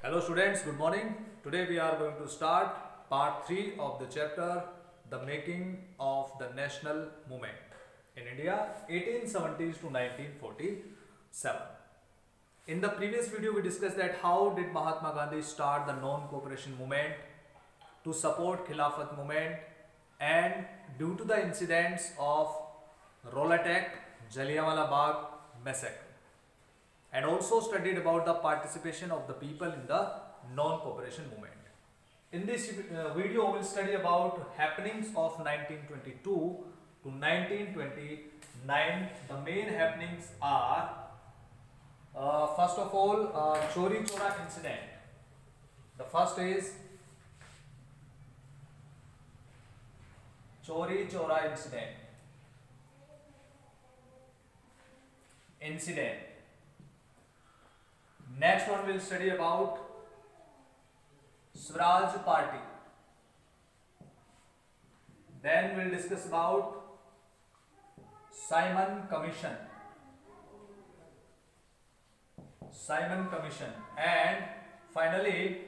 Hello students, good morning. Today we are going to start part 3 of the chapter The Making of the National Movement in India 1870s to 1947. In the previous video we discussed that how did Mahatma Gandhi start the non-cooperation movement to support Khilafat movement, and due to the incidents of Rowlatt Act, Jallianwala Bagh massacre, and also studied about the participation of the people in the non-cooperation movement. In this video, we will study about happenings of 1922 to 1929. The main happenings are, first of all, Chauri Chora incident. The first is Chauri Chora incident. Next one we'll study about Swaraj Party. Then we'll discuss about Simon Commission, and finally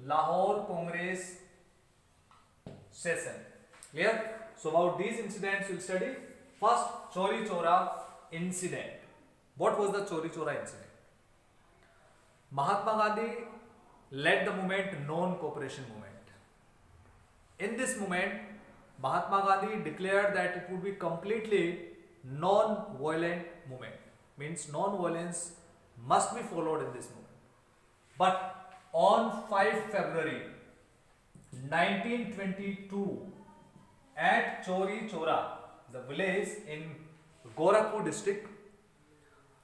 Lahore Congress session. Clear? So about these incidents we'll study. First, Chauri Chora incident. What was the Chauri Chora incident? Mahatma Gandhi led the movement non-cooperation movement. In this movement, Mahatma Gandhi declared that it would be completely non-violent movement. Means non-violence must be followed in this movement. But on 5 February 1922 at Chauri Chora, the village in Gorakhpur district,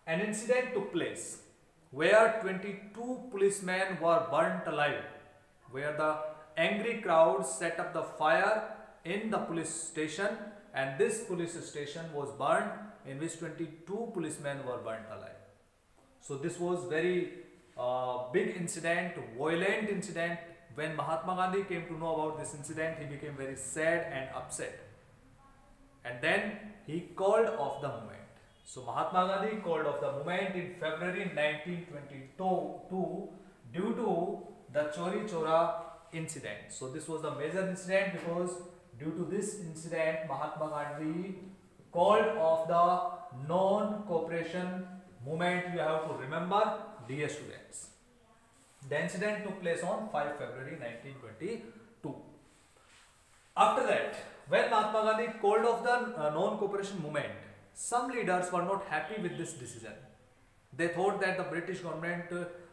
an incident took place where 22 policemen were burnt alive, where the angry crowd set up the fire in the police station, and this police station was burned, in which 22 policemen were burnt alive. So this was very big incident, violent incident. When Mahatma Gandhi came to know about this incident, he became very sad and upset, and then he called off the movement. So Mahatma Gandhi called off the movement in February 1922 due to the Chauri Chora incident. So this was the major incident, because due to this incident Mahatma Gandhi called off the non-cooperation movement. You have to remember, dear students. The incident took place on 5 February 1922. After that, when Mahatma Gandhi called off the non-cooperation movement, some leaders were not happy with this decision. They thought that the British government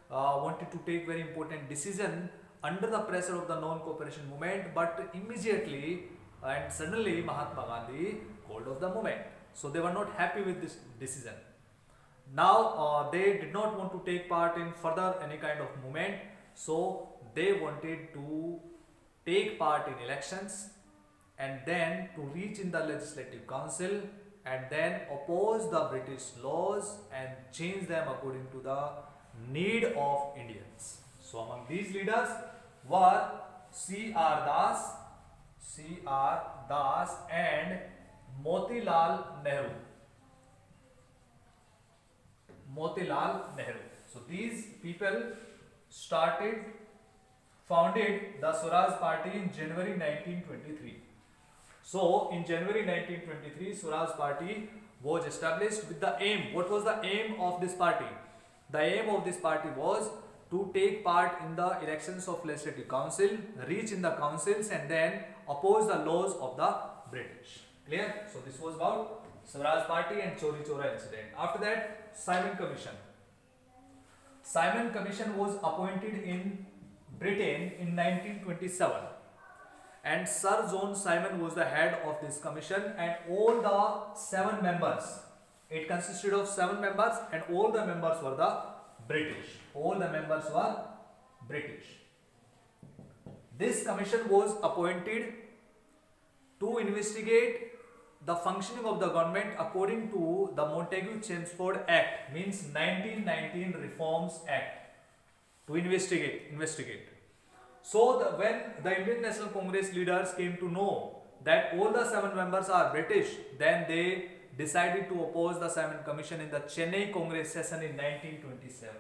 wanted to take very important decision under the pressure of the non-cooperation movement, but immediately and suddenly Mahatma Gandhi called off the movement. So they were not happy with this decision. Now they did not want to take part in further any kind of movement, so they wanted to take part in elections and then to reach in the Legislative Council and then oppose the British laws and change them according to the need of Indians. So among these leaders were C.R. Das and Motilal Nehru. So these people founded the Swaraj Party in January 1923. So in January 1923, Swaraj Party was established with the aim. What was the aim of this party? The aim of this party was to take part in the elections of Legislative Council, reach in the councils, and then oppose the laws of the British. Clear? So this was about Swaraj Party and Chauri Chora incident. After that, Simon Commission. Simon Commission was appointed in Britain in 1927. And Sir John Simon was the head of this commission, and all the 7 members, it consisted of 7 members, and all the members were the British. This commission was appointed to investigate the functioning of the government according to the Montagu-Chelmsford Act, means 1919 Reforms Act, to investigate. So when the Indian National Congress leaders came to know that all the 7 members are British, then they decided to oppose the Simon Commission in the Chennai Congress session in 1927.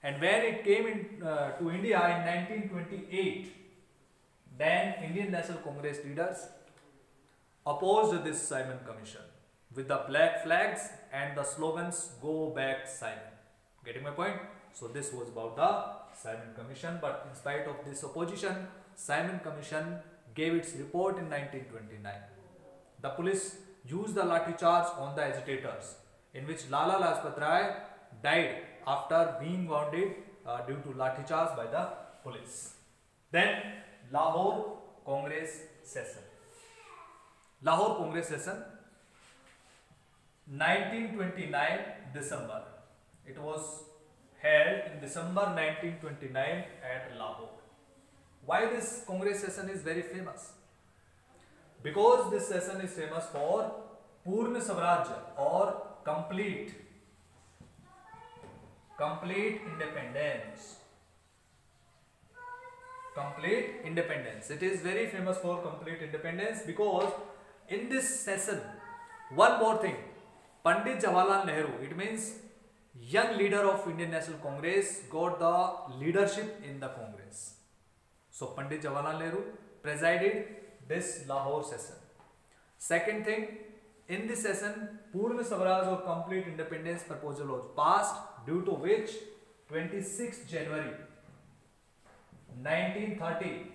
And when it came to India in 1928, then Indian National Congress leaders opposed this Simon Commission with the black flags and the slogans "Go back Simon." Getting my point? So this was about the Simon Commission, but in spite of this opposition, Simon Commission gave its report in 1929. The police used the lathi charge on the agitators, in which Lala Lajpat Rai died after being wounded due to lathi charge by the police. Then Lahore Congress session. Lahore Congress session, 1929 December. It was held in December 1929 at Lahore. Why this Congress session is very famous? Because this session is famous for Purna Swarajya or complete independence. Complete independence. It is very famous for complete independence because in this session, one more thing, Pandit Jawaharlal Nehru, it means young leader of Indian National Congress, got the leadership in the Congress. So Pandit Jawaharlal Nehru presided this Lahore session. Second thing, in this session, Purna Swaraj or complete independence proposal was passed, due to which 26 January 1930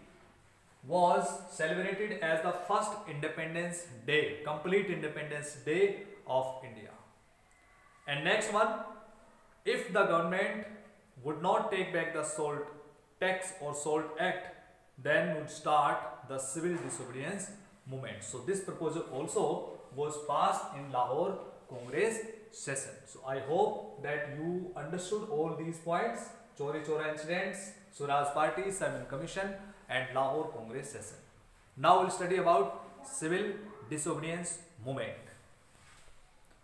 was celebrated as the first Independence Day, complete Independence Day of India. And next one, if the government would not take back the Salt Tax or Salt Act, then would start the civil disobedience movement. So this proposal also was passed in Lahore Congress session. So I hope that you understood all these points: Chori Chora incidents, Swaraj Party, Simon Commission, and Lahore Congress session. Now we'll study about civil disobedience movement.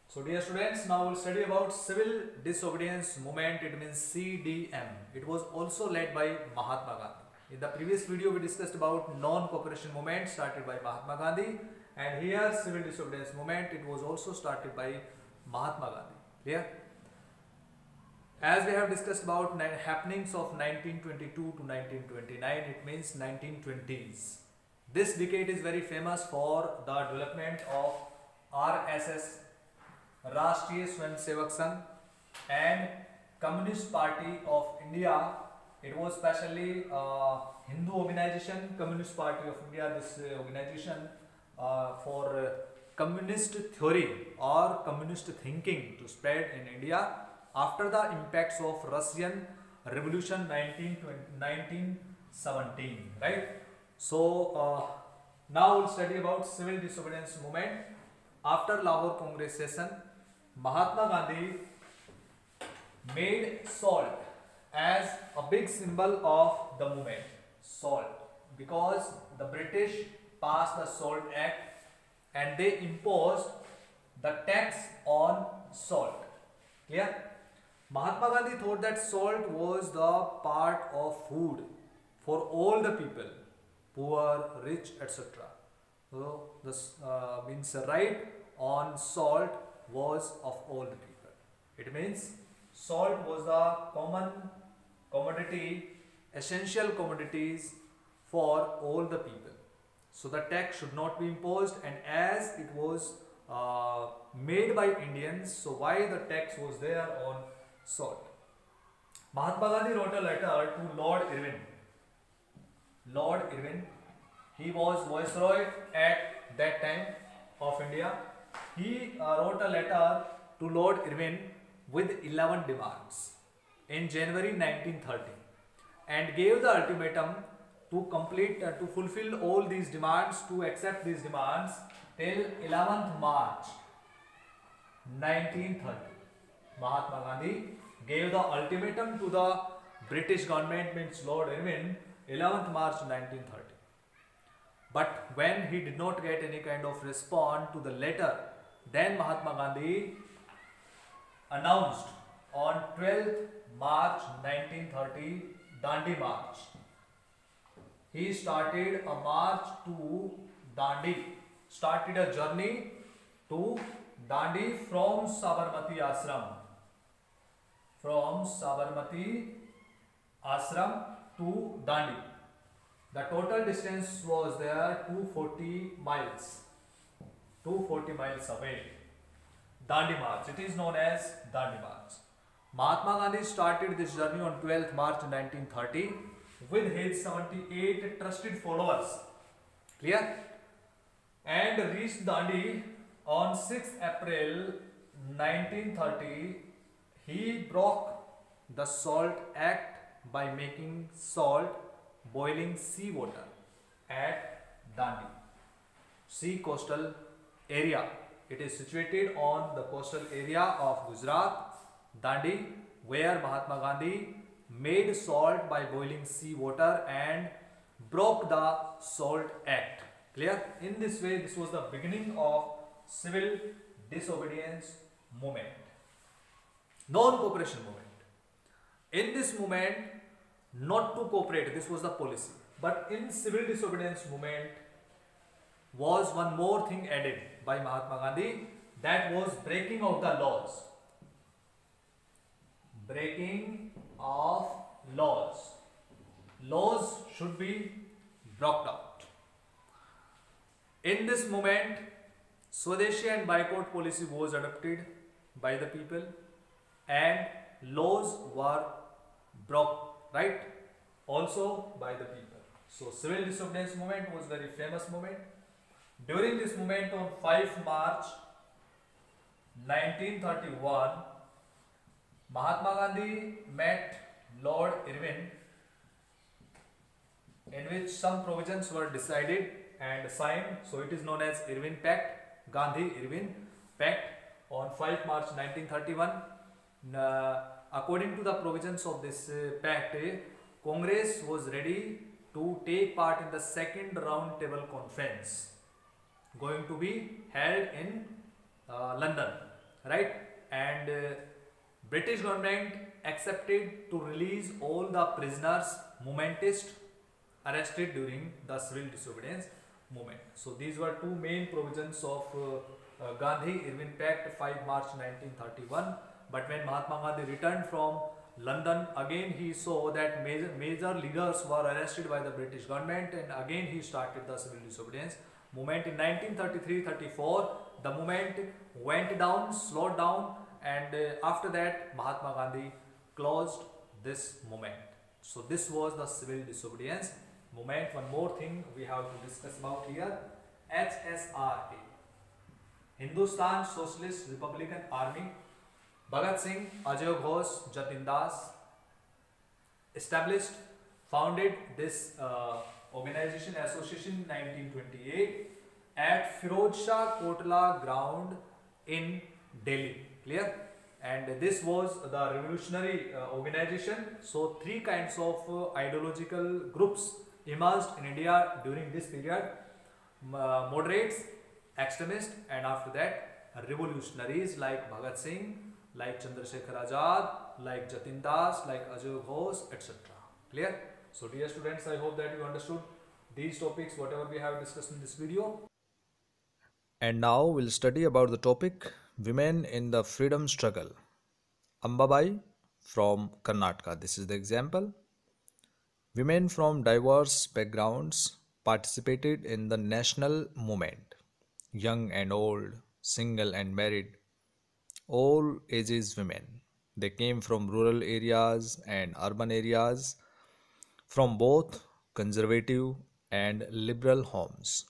So dear students, now we'll study about civil disobedience movement. It means CDM. It was also led by Mahatma Gandhi. In the previous video we discussed about non-cooperation movement started by Mahatma Gandhi, and here civil disobedience movement, it was also started by Mahatma Gandhi. Clear? As we have discussed about happenings of 1922 to 1929, it means 1920s. This decade is very famous for the development of RSS, Rashtriya Swayamsevak Sangh, and Communist Party of India. It was specially Hindu organization, Communist Party of India. This organization for communist theory or communist thinking to spread in India after the impacts of Russian Revolution 1917, right? So now we'll study about civil disobedience movement. After Lahore Congress session, Mahatma Gandhi made salt as a big symbol of the movement. Salt, because the British passed the Salt Act and they imposed the tax on salt. Clear? Mahatma Gandhi thought that salt was the part of food for all the people, poor, rich, etc. So this means the right on salt was of all the people. It means salt was the common commodity, essential commodities for all the people. So the tax should not be imposed, and as it was made by Indians, so why the tax was there on salt? Mahatma Gandhi wrote a letter to Lord Irwin. Lord Irwin, he was Viceroy at that time of India. He wrote a letter to Lord Irwin with 11 demands in January 1930 and gave the ultimatum to fulfill all these demands, to accept these demands till 11th March 1930. Mahatma Gandhi gave the ultimatum to the British government, means Lord Irwin, 11th March 1930. But when he did not get any kind of response to the letter, then Mahatma Gandhi announced on 12th March 1930 Dandi March. He started a march to Dandi, started a journey to Dandi from Sabarmati Ashram. From Sabarmati Ashram to Dandi. The total distance was there 240 miles. 240 miles away. Dandi March. It is known as Dandi March. Mahatma Gandhi started this journey on 12th March 1930 with his 78 trusted followers. Clear? And reached Dandi on 6th April 1930. He broke the Salt Act by making salt boiling seawater at Dandi, sea coastal area. It is situated on the coastal area of Gujarat, Dandi, where Mahatma Gandhi made salt by boiling seawater and broke the Salt Act. Clear? In this way, this was the beginning of civil disobedience movement, non-cooperation movement. In this movement, not to cooperate, this was the policy. But in civil disobedience movement was one more thing added by Mahatma Gandhi, that was breaking of the laws. Breaking of laws. Laws should be brought out. In this movement, Swadeshi and boycott policy was adopted by the people and laws were broke, right? Also by the people. So civil disobedience movement was very famous movement. During this movement on 5 March 1931, Mahatma Gandhi met Lord Irwin, in which some provisions were decided and signed. So it is known as Irwin Pact, Gandhi-Irwin Pact on 5 March 1931. According to the provisions of this pact, Congress was ready to take part in the second round table conference going to be held in London, right? And British government accepted to release all the prisoners, movementists arrested during the civil disobedience movement. So these were two main provisions of Gandhi-Irwin Pact, 5 March 1931. But when Mahatma Gandhi returned from London, again he saw that major leaders were arrested by the British government, and again he started the civil disobedience movement. In 1933-34, the movement went down, slowed down, and after that Mahatma Gandhi closed this movement. So this was the civil disobedience movement. One more thing we have to discuss about here, HSRA, Hindustan Socialist Republican Army. Bhagat Singh, Ajay Ghosh, Jatin Das established, founded this organization, association in 1928 at Firoz Shah Kotla ground in Delhi. Clear? And this was the revolutionary organization. So three kinds of ideological groups emerged in India during this period: moderates, extremists, and after that revolutionaries like Bhagat Singh, like Chandrasekhar Azad, like Jatin Das, like Ajay Ghosh, etc. Clear? So dear students, I hope that you understood these topics, whatever we have discussed in this video. And now we'll study about the topic Women in the Freedom Struggle. Ambabai from Karnataka. This is the example. Women from diverse backgrounds participated in the national movement. Young and old, single and married, all ages women. They came from rural areas and urban areas, from both conservative and liberal homes.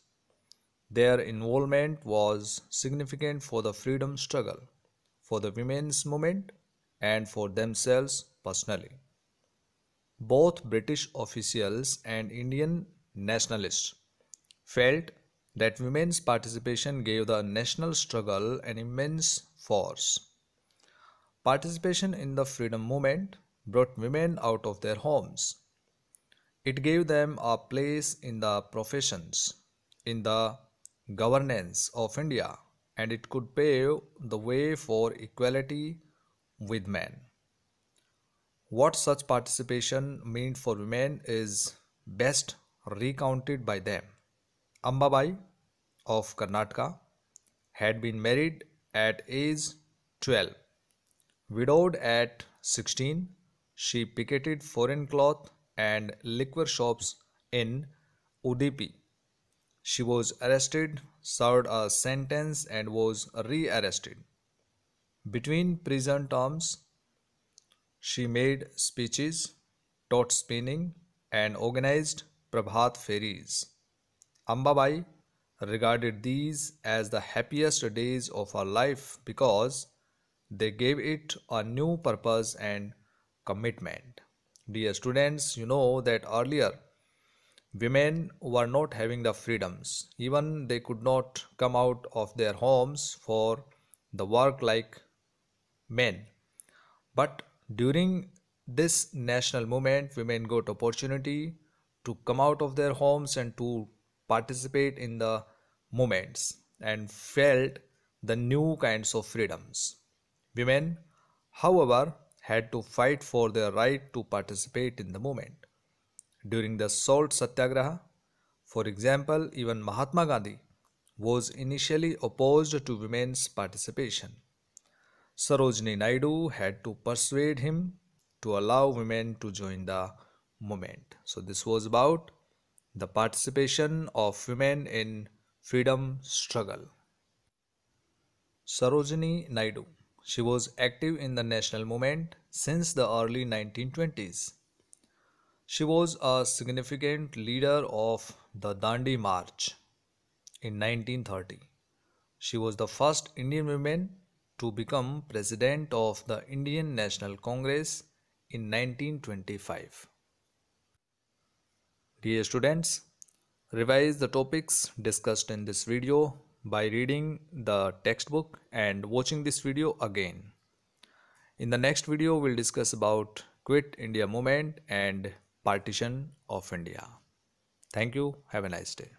Their involvement was significant for the freedom struggle, for the women's movement, and for themselves personally. Both British officials and Indian nationalists felt that women's participation gave the national struggle an immense force. Participation in the freedom movement brought women out of their homes. It gave them a place in the professions, in the governance of India, and it could pave the way for equality with men. What such participation meant for women is best recounted by them. Ambabai of Karnataka had been married at age 12, widowed at 16. she picketed foreign cloth and liquor shops in Udupi. She was arrested, served a sentence, and was re-arrested. Between prison terms, she made speeches, taught spinning, and organized Prabhat ferries. Ambabai regarded these as the happiest days of her life because they gave it a new purpose and commitment. Dear students, you know that earlier women were not having the freedoms. Even they could not come out of their homes for the work like men. But during this national movement, women got opportunity to come out of their homes and to participate in the movements and felt the new kinds of freedoms. Women, however, had to fight for their right to participate in the movement. During the Salt Satyagraha, for example, even Mahatma Gandhi was initially opposed to women's participation. Sarojini Naidu had to persuade him to allow women to join the movement. So this was about the participation of women in freedom struggle. Sarojini Naidu. She was active in the national movement since the early 1920s. She was a significant leader of the Dandi March in 1930. She was the first Indian woman to become president of the Indian National Congress in 1925. Dear students, revise the topics discussed in this video by reading the textbook and watching this video again. In the next video, we'll discuss about Quit India movement and partition of India. Thank you. Have a nice day.